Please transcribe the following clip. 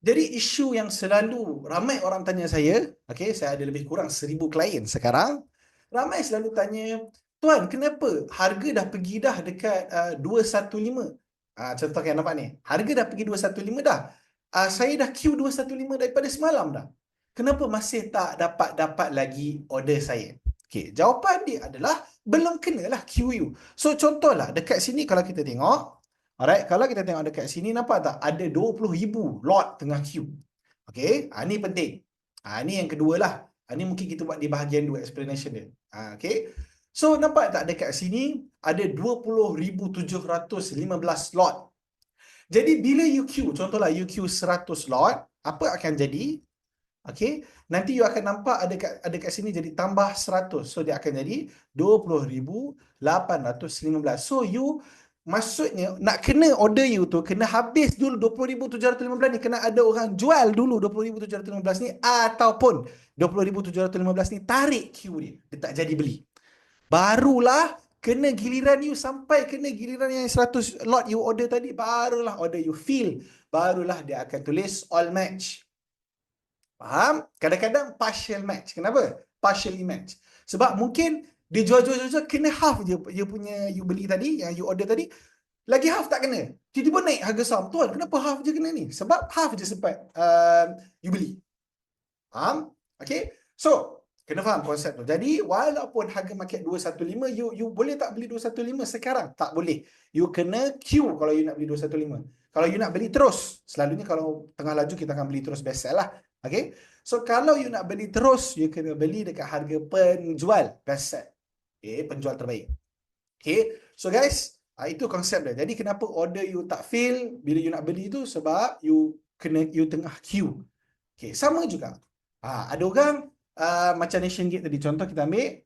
Jadi isu yang selalu ramai orang tanya saya, okay, saya ada lebih kurang 1,000 klien sekarang. Ramai selalu tanya, Tuan, kenapa harga dah pergi dah dekat 215? Contoh yang nampak ni, harga dah pergi 215 dah. Saya dah queue 215 daripada semalam dah. Kenapa masih tak dapat lagi order saya? Okay, jawapan dia adalah belum kenalah queue you. So contohlah dekat sini kalau kita tengok, alright, kalau kita tengok dekat sini nampak tak ada 20,000 lot tengah queue. Okey, ni penting. Ni yang kedua lah. Ni mungkin kita buat di bahagian 2 explanation dia. Okey. So nampak tak dekat sini ada 20,715 lot. Jadi bila you queue, contohlah you queue 100 lot, apa akan jadi? Okey, nanti you akan nampak ada kat sini jadi tambah 100. So dia akan jadi 20,815. So you maksudnya nak kena order you tu kena habis dulu 20,715 ni, kena ada orang jual dulu 20,715 ni, ataupun 20,715 ni tarik queue dia. Dia tak jadi beli. Barulah kena giliran you, sampai kena giliran yang 100 lot you order tadi, barulah order you fill. Barulah dia akan tulis all match. Faham? Kadang-kadang partial match. Kenapa? Partially match. Sebab mungkin dia jual-jual kena half je you punya you beli tadi, yang you order tadi, lagi half tak kena. Tiba-tiba naik harga saham. Tuan, kenapa half je kena ni? Sebab half je sempat you beli. Faham? Okay? So, kena faham konsep tu. Jadi, walaupun harga market 215, you boleh tak beli 215 sekarang? Tak boleh. You kena queue kalau you nak beli 215. Kalau you nak beli terus, selalunya kalau tengah laju kita akan beli terus, best sell lah. Okay? So, kalau you nak beli terus, you kena beli dekat harga penjual, best sell. Okay? Penjual terbaik. Okay? So, guys, itu konsep dia. Jadi, kenapa order you tak fill bila you nak beli tu? Sebab you tengah queue. Okay? Sama juga. Ada orang macam Nation Gate tadi, contoh kita ambil